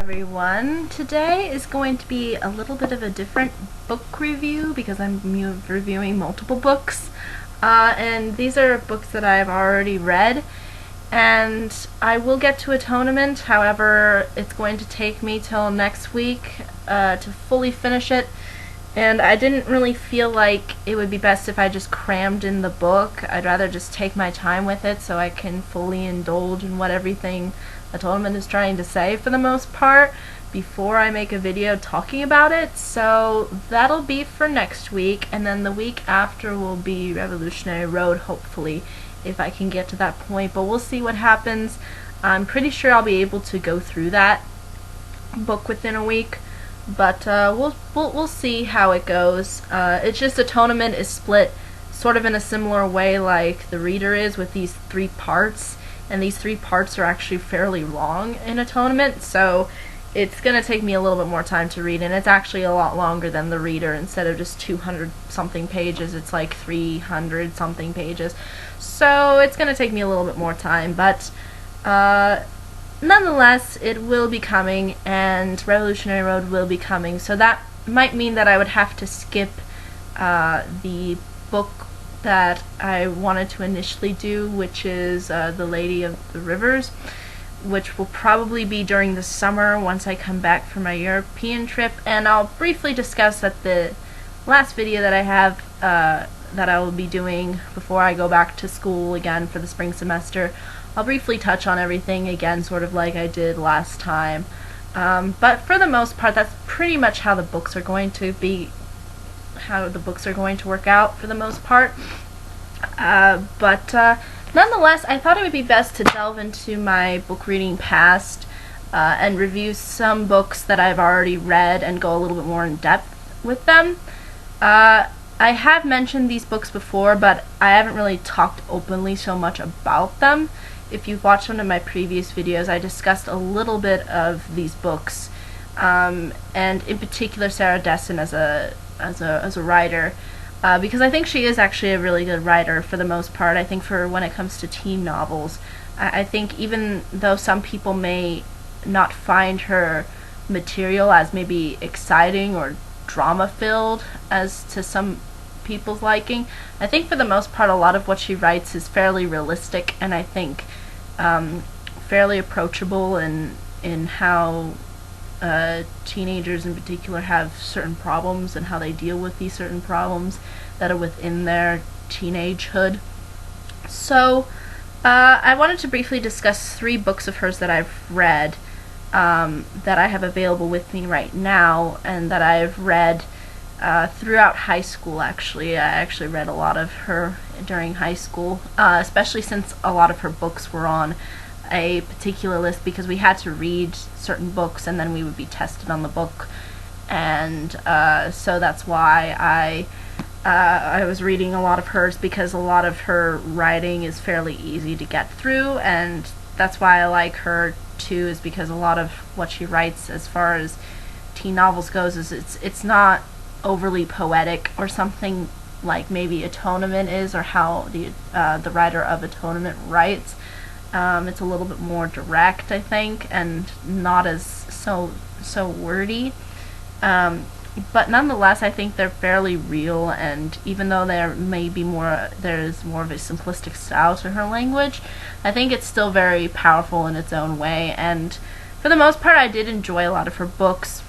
everyone. Today is going to be a little bit of a different book review because I'm reviewing multiple books. And these are books that I've already read. And I will get to Atonement, however, it's going to take me till next week to fully finish it. And I didn't really feel like it would be best if I just crammed in the book. I'd rather just take my time with it so I can fully indulge in what everything Atonement is trying to say for the most part before I make a video talking about it. So that'll be for next week, and then the week after will be Revolutionary Road, hopefully, if I can get to that point, but we'll see what happens. I'm pretty sure I'll be able to go through that book within a week, but we'll see how it goes. It's just Atonement is split sort of in a similar way like The Reader is, with these 3 parts, and these 3 parts are actually fairly long in Atonement, so it's going to take me a little bit more time to read, and it's actually a lot longer than The Reader. Instead of just 200 something pages, it's like 300 something pages, so it's going to take me a little bit more time, but nonetheless, it will be coming, and Revolutionary Road will be coming, so that might mean that I would have to skip the book that I wanted to initially do, which is The Lady of the Rivers, which will probably be during the summer once I come back from my European trip. And I'll briefly discuss that the last video that I have that I will be doing before I go back to school again for the spring semester. I'll briefly touch on everything again, sort of like I did last time. But for the most part, that's pretty much how the books are going to work out for the most part. Nonetheless, I thought it would be best to delve into my book reading past and review some books that I've already read and go a little bit more in depth with them. I have mentioned these books before, but I haven't really talked openly so much about them. If you've watched one of my previous videos, I discussed a little bit of these books, and in particular Sarah Dessen as a writer, because I think she is actually a really good writer for the most part. I think for when it comes to teen novels, I think even though some people may not find her material as maybe exciting or drama-filled as to some people's liking, I think for the most part a lot of what she writes is fairly realistic, and I think fairly approachable in how teenagers in particular have certain problems and how they deal with these certain problems that are within their teenagehood. So I wanted to briefly discuss 3 books of hers that I've read that I have available with me right now, and that I've read throughout high school. Actually, I actually read a lot of her during high school, especially since a lot of her books were on a particular list, because we had to read certain books and then we would be tested on the book, and so that's why I was reading a lot of hers, because a lot of her writing is fairly easy to get through, and that's why I like her too, is because a lot of what she writes as far as teen novels goes is it's not overly poetic or something like maybe Atonement is, or how the writer of Atonement writes. It's a little bit more direct, I think, and not as so wordy. But nonetheless, I think they're fairly real, and even though there's more of a simplistic style to her language, I think it's still very powerful in its own way, and for the most part I did enjoy a lot of her books.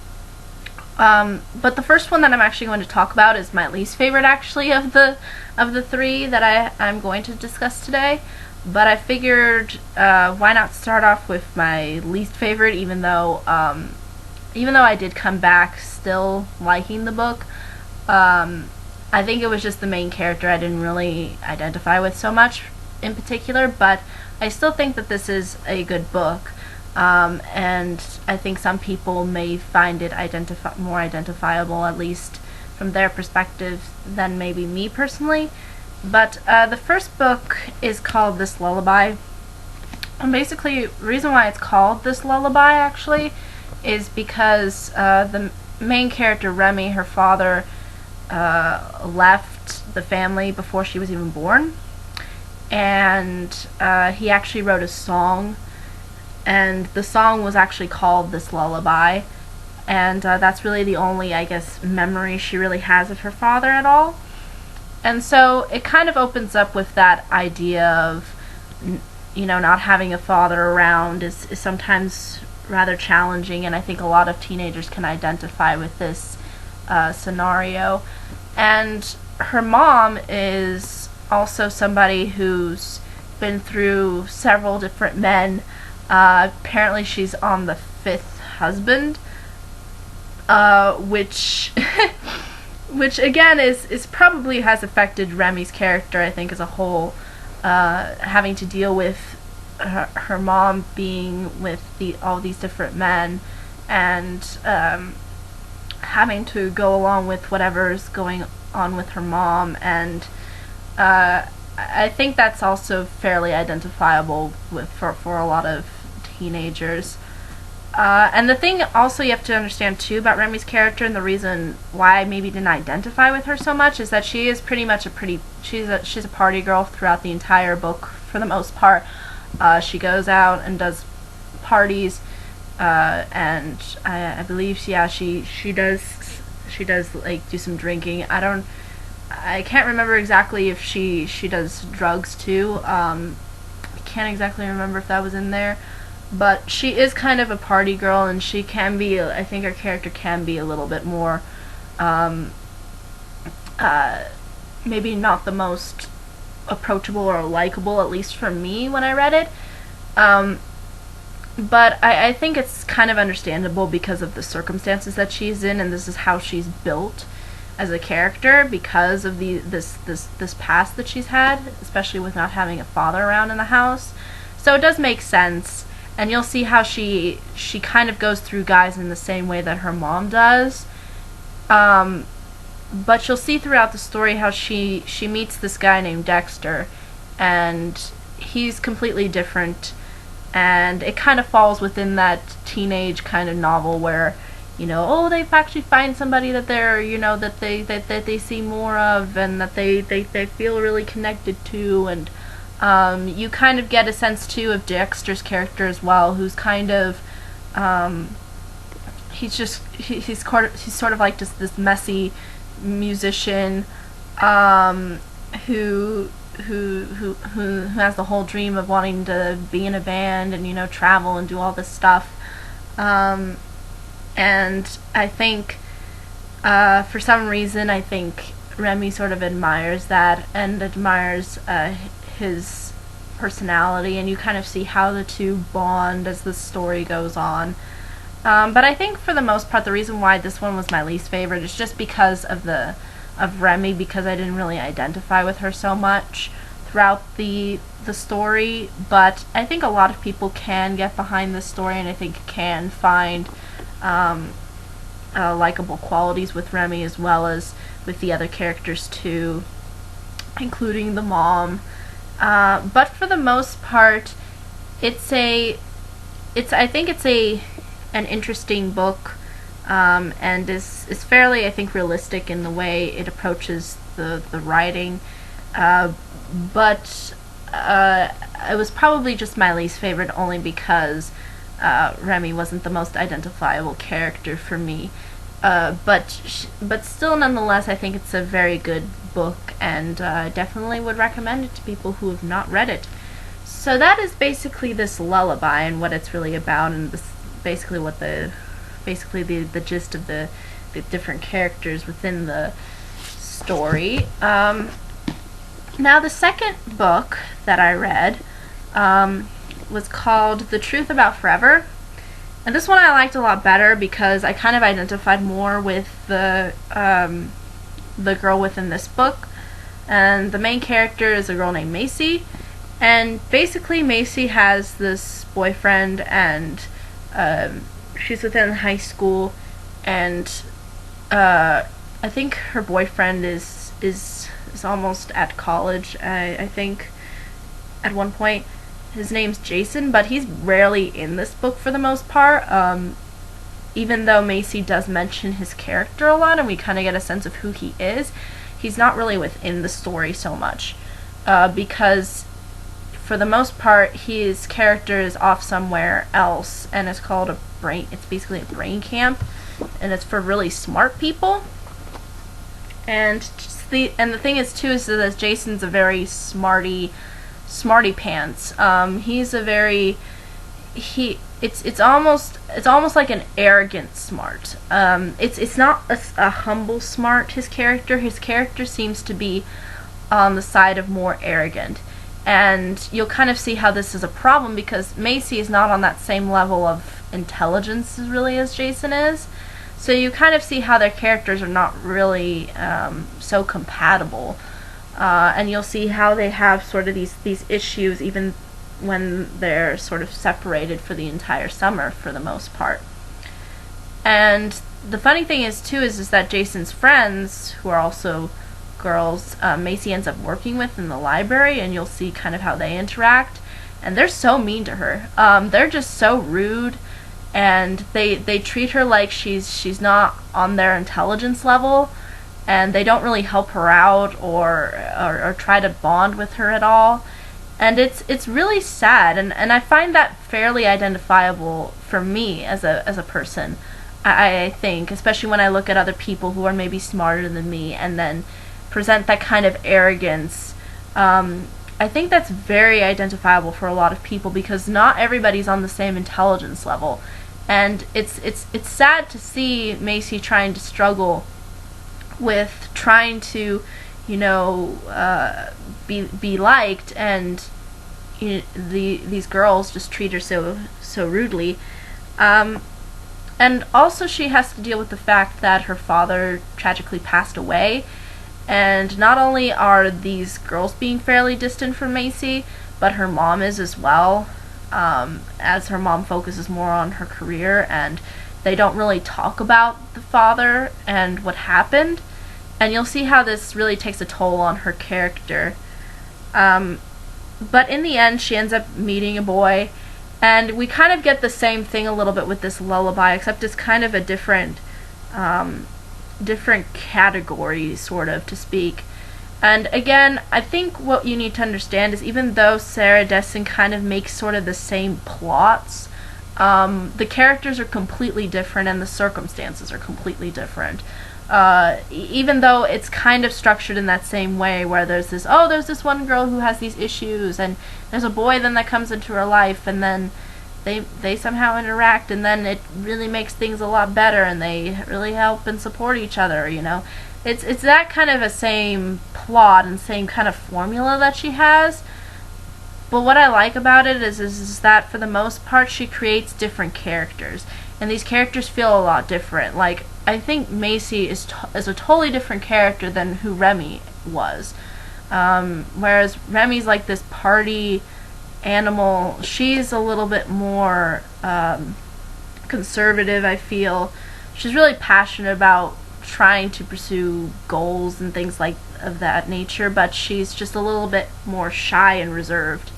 But the first one that I'm actually going to talk about is my least favorite, actually, of the 3 that I'm going to discuss today. But I figured why not start off with my least favorite, even though I did come back still liking the book. I think it was just the main character I didn't really identify with so much in particular, but I still think that this is a good book. And I think some people may find it more identifiable, at least from their perspective, than maybe me personally. But the first book is called This Lullaby. And basically, the reason why it's called This Lullaby, actually, is because the main character, Remy, her father, left the family before she was even born. And he actually wrote a song and the song was actually called This Lullaby, and that's really the only, I guess, memory she really has of her father at all. And so it kind of opens up with that idea of, not having a father around is sometimes rather challenging, and I think a lot of teenagers can identify with this scenario. And her mom is also somebody who's been through several different men. Apparently she's on the 5th husband, which which again is probably has affected Remy's character, I think, as a whole, having to deal with her mom being with all these different men, and having to go along with whatever's going on with her mom, and I think that's also fairly identifiable for a lot of teenagers. And the thing also you have to understand too about Remy's character, and the reason why I maybe didn't identify with her so much, is that she is pretty much she's a party girl throughout the entire book for the most part. She goes out and does parties, and I believe she does like do some drinking. I can't remember exactly if she does drugs too. I can't exactly remember if that was in there. But she is kind of a party girl, and she can be, I think her character can be a little bit more, maybe not the most approachable or likable, at least for me when I read it. But I think it's kind of understandable because of the circumstances that she's in, and this is how she's built as a character because of this past that she's had, especially with not having a father around in the house. So it does make sense. And you'll see how she kind of goes through guys in the same way that her mom does. But you'll see throughout the story how she meets this guy named Dexter, and he's completely different. And it kind of falls within that teenage kind of novel where, they actually find somebody that they're, that they see more of, and that they feel really connected to, and you kind of get a sense too of Dexter's character as well, who's kind of he's sort of like just this messy musician who has the whole dream of wanting to be in a band and travel and do all this stuff, and I think for some reason I think Remy sort of admires that and admires his personality, and you kind of see how the two bond as the story goes on. But I think for the most part the reason why this one was my least favorite is just because of Remy, because I didn't really identify with her so much throughout the story. But I think a lot of people can get behind this story, and I think can find likable qualities with Remy as well as with the other characters too, including the mom. But for the most part, I think it's an interesting book, and is fairly, I think, realistic in the way it approaches the writing. But it was probably just my least favorite, only because Remy wasn't the most identifiable character for me. But still, nonetheless, I think it's a very good book, and I definitely would recommend it to people who have not read it. So that is basically this lullaby and what it's really about, and this basically the gist of the different characters within the story. Now, the second book that I read was called The Truth About Forever. And this one I liked a lot better because I kind of identified more with the girl within this book. And the main character is a girl named Macy. And basically Macy has this boyfriend, and she's within high school, and I think her boyfriend is almost at college, I think, at one point. His name's Jason, but he's rarely in this book for the most part, even though Macy does mention his character a lot and we kind of get a sense of who he is. He's not really within the story so much, because for the most part, his character is off somewhere else, and it's called a brain. It's basically a brain camp, and it's for really smart people. And the thing is too is that Jason's a very smarty pants. He's a very it's almost like an arrogant smart. It's not a humble smart. His character seems to be on the side of more arrogant. And you'll kind of see how this is a problem because Macy is not on that same level of intelligence really as Jason is. So you kind of see how their characters are not really so compatible. And you'll see how they have sort of these issues even when they're sort of separated for the entire summer for the most part. And the funny thing is too is that Jason's friends, who are also girls, Macy ends up working with in the library, and you'll see kind of how they interact. And they're so mean to her. They're just so rude, and they treat her like she's not on their intelligence level, and they don't really help her out or try to bond with her at all. And it's really sad, and I find that fairly identifiable for me as a person. I think, especially when I look at other people who are maybe smarter than me and then present that kind of arrogance. I think that's very identifiable for a lot of people because not everybody's on the same intelligence level. And it's sad to see Macy trying to struggle with trying to, be liked, and these girls just treat her so rudely. And also she has to deal with the fact that her father tragically passed away. And not only are these girls being fairly distant from Macy, but her mom is as well, as her mom focuses more on her career, and they don't really talk about the father and what happened. And you'll see how this really takes a toll on her character. But in the end, she ends up meeting a boy, and we kind of get the same thing a little bit with this lullaby, except it's kind of a different category, sort of, to speak. And again, I think what you need to understand is even though Sarah Dessen kind of makes sort of the same plots, the characters are completely different and the circumstances are completely different. Even though it's kind of structured in that same way where there's this one girl who has these issues, and there's a boy then that comes into her life, and then they somehow interact, and then it really makes things a lot better, and they really help and support each other, It's that kind of a same plot and same kind of formula that she has. But what I like about it is that for the most part she creates different characters, and these characters feel a lot different. Like, I think Macy is a totally different character than who Remy was. Whereas Remy's like this party animal. She's a little bit more conservative, I feel. She's really passionate about trying to pursue goals and things like of that nature, but she's just a little bit more shy and reserved.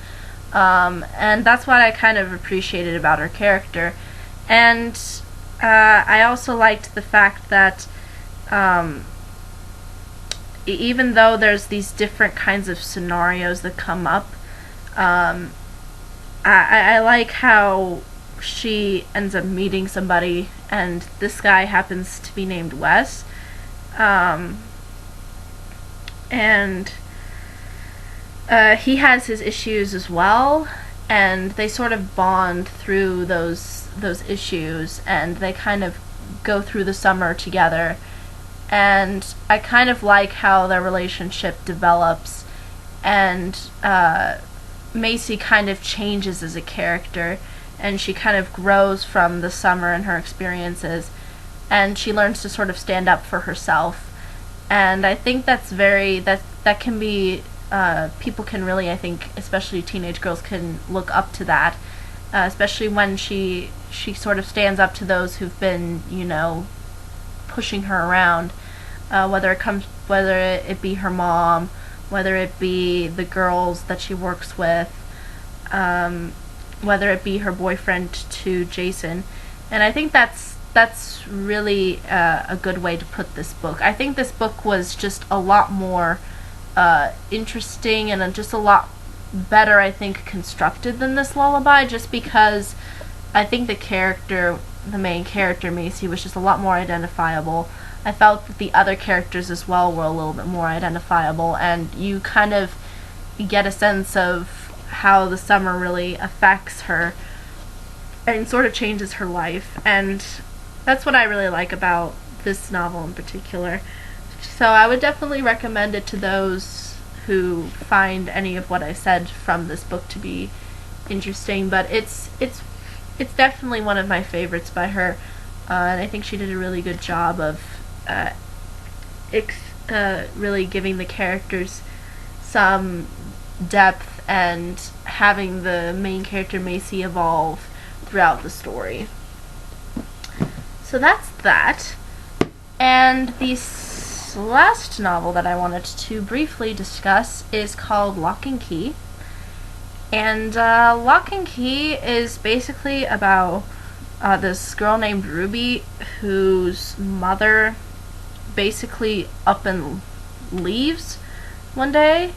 And that's what I kind of appreciated about her character. And I also liked the fact that even though there's these different kinds of scenarios that come up, I like how she ends up meeting somebody, and this guy happens to be named Wes. And he has his issues as well, and they sort of bond through those issues, and they kind of go through the summer together. And I kind of like how their relationship develops, and Macy kind of changes as a character, and she kind of grows from the summer and her experiences, and she learns to sort of stand up for herself. And I think that can be, people can really, I think, especially teenage girls, can look up to that, especially when she sort of stands up to those who've been, pushing her around, whether it be her mom, whether it be the girls that she works with, whether it be her boyfriend to Jason. And I think that's really a good way to put this book. I think this book was just a lot more interesting and just a lot better, I think, constructed than this lullaby, just because I think the main character, Macy, was just a lot more identifiable. I felt that the other characters as well were a little bit more identifiable, and you kind of get a sense of how the summer really affects her and sort of changes her life, and that's what I really like about this novel in particular. So I would definitely recommend it to those who find any of what I said from this book to be interesting, but it's definitely one of my favorites by her, and I think she did a really good job of really giving the characters some depth and having the main character Macy evolve throughout the story. So that's that. And the last novel that I wanted to briefly discuss is called Lock and Key. And Lock and Key is basically about this girl named Ruby whose mother basically up and leaves one day.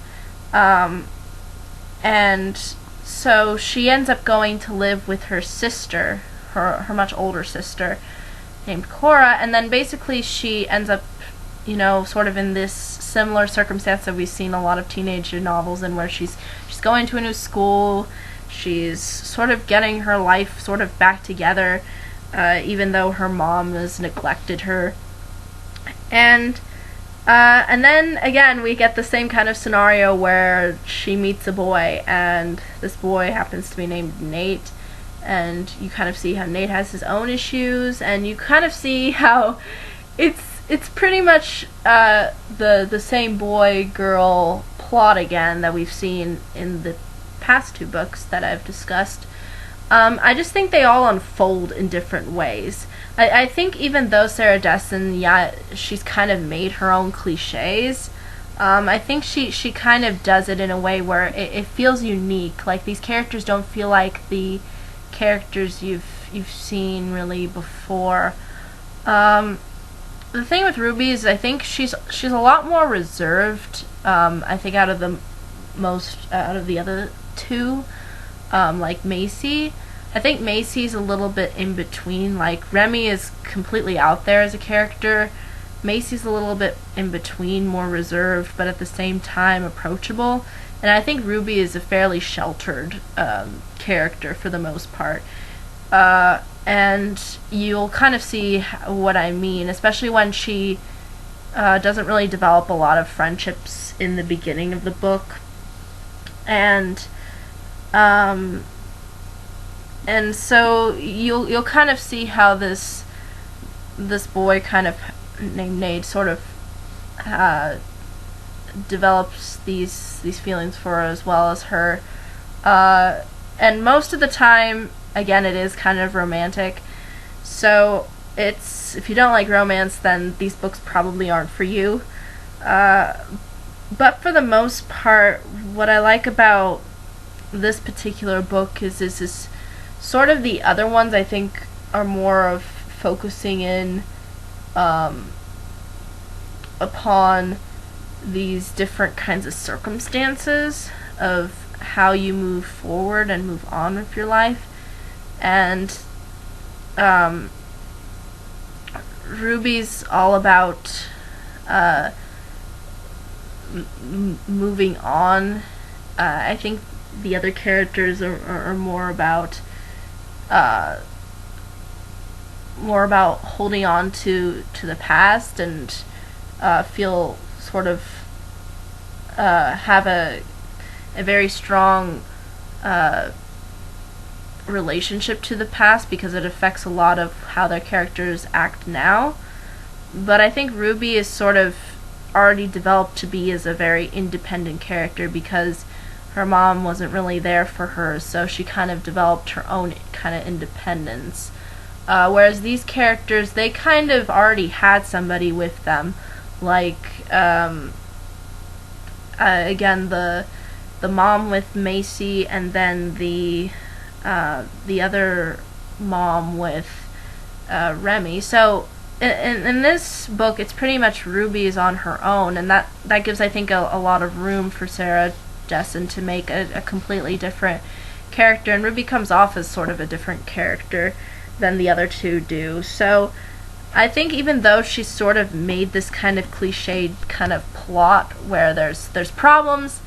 And so she ends up going to live with her sister, her much older sister, named Cora, and then basically she ends up, sort of in this similar circumstance that we've seen a lot of teenager novels in, where she's going to a new school, she's sort of getting her life sort of back together, even though her mom has neglected her. And then again we get the same kind of scenario where she meets a boy, and this boy happens to be named Nate, and you kind of see how Nate has his own issues, and you kind of see how it's pretty much the same boy-girl plot again that we've seen in the past two books that I've discussed. I just think they all unfold in different ways. I think even though Sarah Dessen, she's kind of made her own cliches, I think she kind of does it in a way where it feels unique. Like, these characters don't feel like the characters you've seen really before. The thing with Ruby is I think she's a lot more reserved. I think out of the other two, like Macy. I think Macy's a little bit in between. Like, Remy is completely out there as a character. Macy's a little bit in between, more reserved, but at the same time approachable. And I think Ruby is a fairly sheltered character for the most part. And you'll kind of see what I mean, especially when she doesn't really develop a lot of friendships in the beginning of the book. And so you'll kind of see how this boy kind of named Nate sort of develops these feelings for her as well as her. And most of the time, again, it is kind of romantic. So if you don't like romance, then these books probably aren't for you. But for the most part, what I like about this particular book is sort of the other ones I think are more of focusing in upon these different kinds of circumstances of how you move forward and move on with your life. And Ruby's all about moving on. I think the other characters are more about holding on to the past and feel sort of have a very strong relationship to the past because it affects a lot of how their characters act now. But I think Ruby is sort of already developed to be as a very independent character because her mom wasn't really there for her, so she kind of developed her own kind of independence. Whereas these characters, they kind of already had somebody with them, like again the mom with Macy, and then the other mom with Remy. So in this book, it's pretty much Ruby is on her own, and that gives, I think, a lot of room for Sarah Dessen to make a completely different character, and Ruby comes off as sort of a different character than the other two do. So I think even though she's sort of made this kind of cliched kind of plot where there's problems,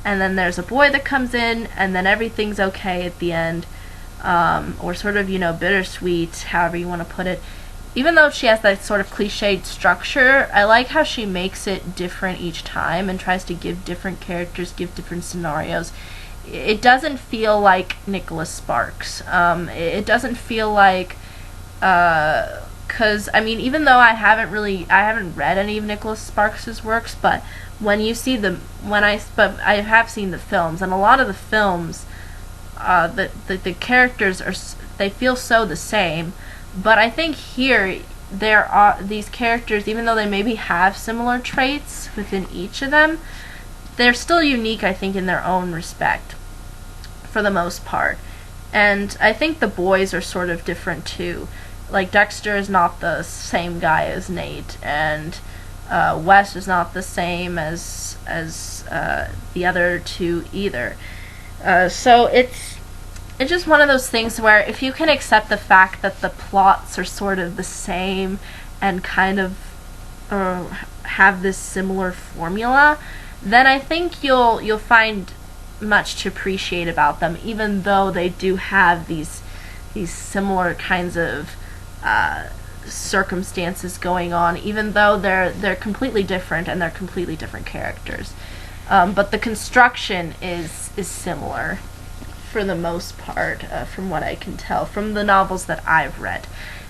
and then there's a boy that comes in, and then everything's okay at the end, or sort of, bittersweet, however you want to put it. Even though she has that sort of cliched structure, I like how she makes it different each time and tries to give different characters, give different scenarios. It doesn't feel like Nicholas Sparks. It doesn't feel like, because even though I haven't read any of Nicholas Sparks's works, but when you see but I have seen the films, and a lot of the films, the characters they feel so the same. But I think here there are these characters, even though they maybe have similar traits within each of them, they're still unique, I think, in their own respect, for the most part. And I think the boys are sort of different too. Like, Dexter is not the same guy as Nate, and Wes is not the same as the other two either. So it's just one of those things where if you can accept the fact that the plots are sort of the same and kind of have this similar formula, then I think you'll find much to appreciate about them, even though they do have these similar kinds of circumstances going on, even though they're completely different and they're completely different characters. But the construction is similar for the most part, from what I can tell from the novels that I've read.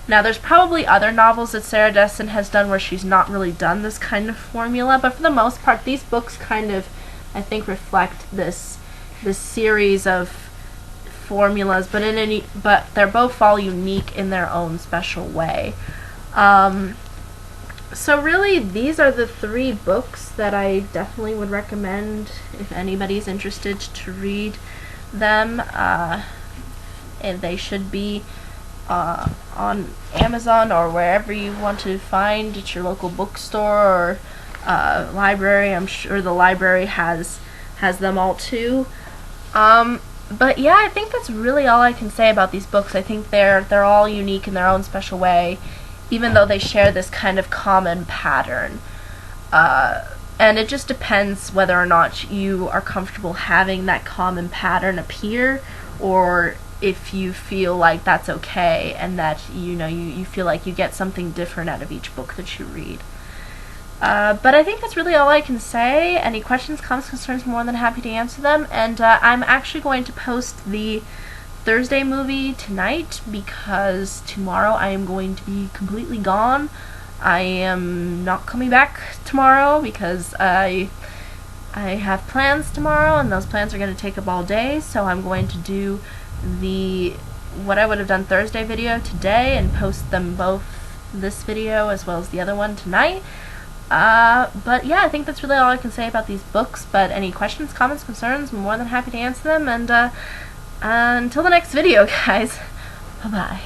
Now, there's probably other novels that Sarah Dessen has done where she's not really done this kind of formula, but for the most part, these books kind of, I think, reflect this series of formulas, but they're both all unique in their own special way. So really, these are the 3 books that I definitely would recommend if anybody's interested to read them. And they should be on Amazon or wherever you want to find, at your local bookstore or library. I'm sure the library has them all too. But yeah, I think that's really all I can say about these books. I think they're all unique in their own special way, even though they share this kind of common pattern. And it just depends whether or not you are comfortable having that common pattern appear, or if you feel like that's okay and that you feel like you get something different out of each book that you read. But I think that's really all I can say. Any questions, comments, concerns, more than happy to answer them. And I'm actually going to post the Thursday movie tonight, because tomorrow I am going to be completely gone. I am not coming back tomorrow because I have plans tomorrow, and those plans are going to take up all day, so I'm going to do what I would have done Thursday video today and post them both, this video as well as the other one, tonight. But yeah, I think that's really all I can say about these books. But any questions, comments, concerns, I'm more than happy to answer them. And until the next video, guys, bye-bye.